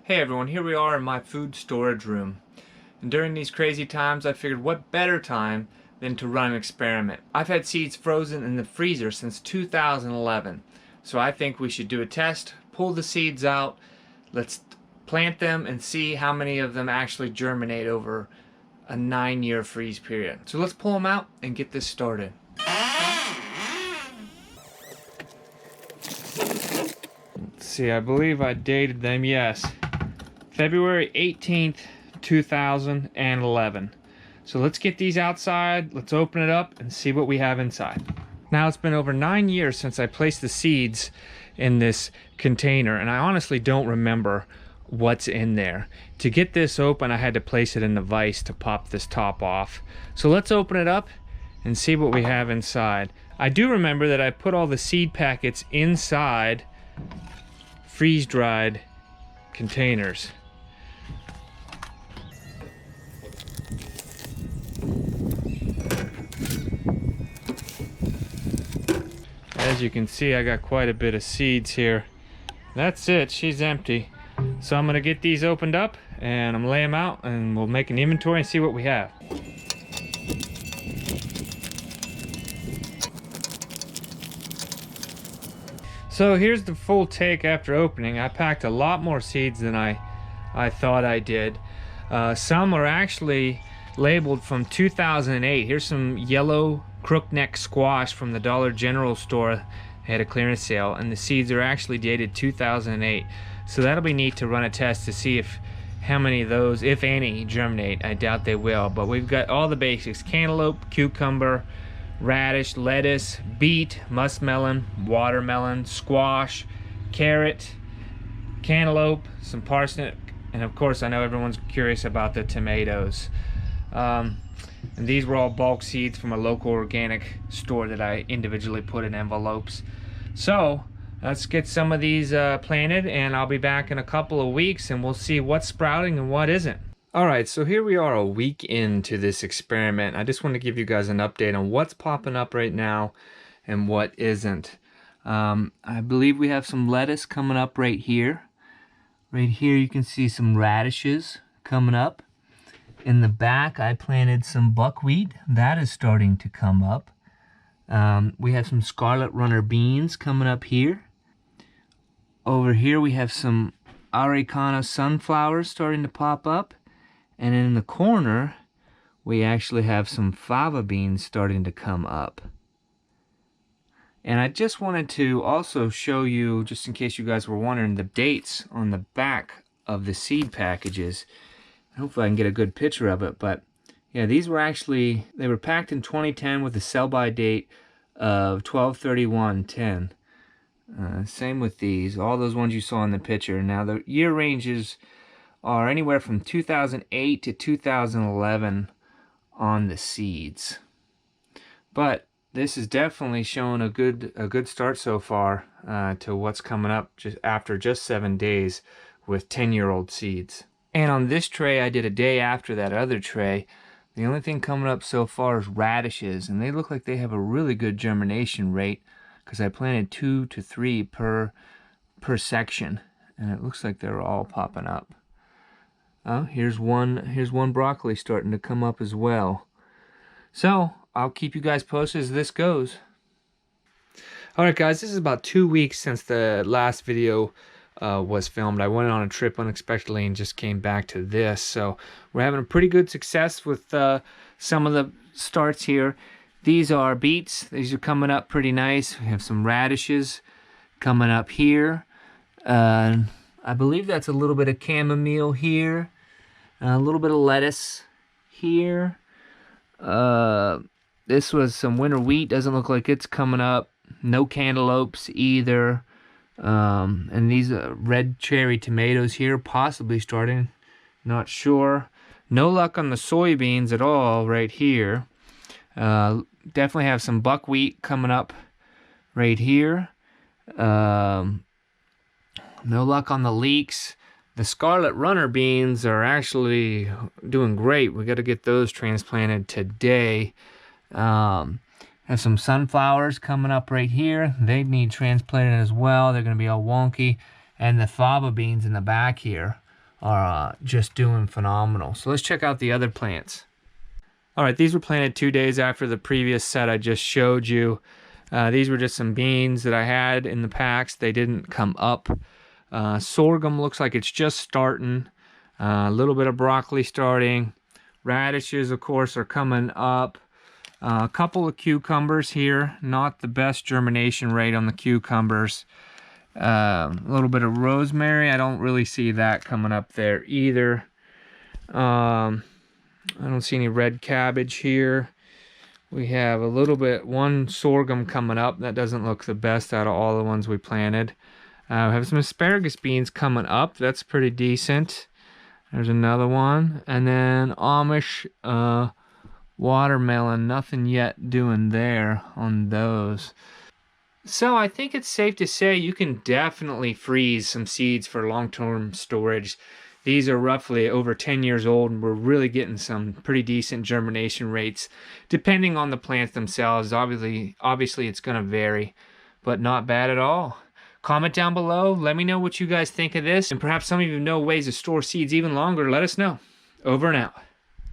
Hey everyone, here we are in my food storage room. And during these crazy times, I figured what better time than to run an experiment. I've had seeds frozen in the freezer since 2011. So I think we should do a test, pull the seeds out, let's plant them and see how many of them actually germinate over a 9-year freeze period. So let's pull them out and get this started. Let's see, I believe I dated them, yes. February 18th, 2011. So let's get these outside, let's open it up and see what we have inside. Now it's been over 9 years since I placed the seeds in this container, and I honestly don't remember what's in there. To get this open, I had to place it in the vise to pop this top off. So let's open it up and see what we have inside. I do remember that I put all the seed packets inside freeze-dried containers. As you can see, I got quite a bit of seeds here. That's it, she's empty. So I'm gonna get these opened up and I'm gonna lay them out and we'll make an inventory and see what we have. So here's the full take after opening. I packed a lot more seeds than I thought I did. Some are actually labeled from 2008. Here's some yellow crookneck squash from the Dollar General store. They had a clearance sale, and the seeds are actually dated 2008. So that'll be neat to run a test to see how many of those, if any, germinate. I doubt they will, but we've got all the basics: cantaloupe, cucumber, radish, lettuce, beet, muskmelon, watermelon, squash, carrot, cantaloupe, some parsnip, and of course I know everyone's curious about the tomatoes. And these were all bulk seeds from a local organic store that I individually put in envelopes. So let's get some of these planted, and I'll be back in a couple of weeks and we'll see what's sprouting and what isn't. Alright, so here we are a week into this experiment. I just want to give you guys an update on what's popping up right now and what isn't. I believe we have some lettuce coming up right here. Right here you can see some radishes coming up. In the back I planted some buckwheat. That is starting to come up. We have some scarlet runner beans coming up here. Over here we have some Arecana sunflowers starting to pop up. And in the corner, we actually have some fava beans starting to come up. And I just wanted to also show you, just in case you guys were wondering, the dates on the back of the seed packages. Hopefully I can get a good picture of it, but yeah, these were actually, they were packed in 2010 with a sell-by date of 12/31/10. Same with these, all those ones you saw in the picture. Now the year ranges are anywhere from 2008 to 2011 on the seeds. But this is definitely showing a good start so far to what's coming up just after 7 days with 10-year-old seeds. And on this tray, I did a day after that other tray. The only thing coming up so far is radishes, and they look like they have a really good germination rate because I planted 2 to 3 per section, and it looks like they're all popping up. Here's one broccoli starting to come up as well. So I'll keep you guys posted as this goes. Alright guys, this is about 2 weeks since the last video was filmed. I went on a trip unexpectedly and just came back to this. So we're having a pretty good success with some of the starts here. These are beets. These are coming up pretty nice. We have some radishes coming up here. I believe that's a little bit of chamomile here. A little bit of lettuce here. This was some winter wheat. Doesn't look like it's coming up. No cantaloupes either. And these red cherry tomatoes here, possibly starting. Not sure. No luck on the soybeans at all right here. Definitely have some buckwheat coming up right here. No luck on the leeks. The scarlet runner beans are actually doing great. We got to get those transplanted today. Have some sunflowers coming up right here. They need transplanted as well. They're going to be all wonky. And the fava beans in the back here are just doing phenomenal. So let's check out the other plants. All right, these were planted 2 days after the previous set I just showed you. These were just some beans that I had in the packs. They didn't come up. Sorghum looks like it's just starting. A little bit of broccoli starting. Radishes, of course, are coming up. A couple of cucumbers here. Not the best germination rate on the cucumbers. A little bit of rosemary. I don't really see that coming up there either. I don't see any red cabbage here. We have a little bit, one sorghum coming up. That doesn't look the best out of all the ones we planted. We have some asparagus beans coming up. That's pretty decent. There's another one. And then Amish watermelon. Nothing yet doing there on those. So I think it's safe to say you can definitely freeze some seeds for long-term storage. These are roughly over 10 years old, and we're really getting some pretty decent germination rates. Depending on the plants themselves, obviously it's going to vary, but not bad at all. Comment down below, let me know what you guys think of this, and perhaps some of you know ways to store seeds even longer. Let us know. Over and out.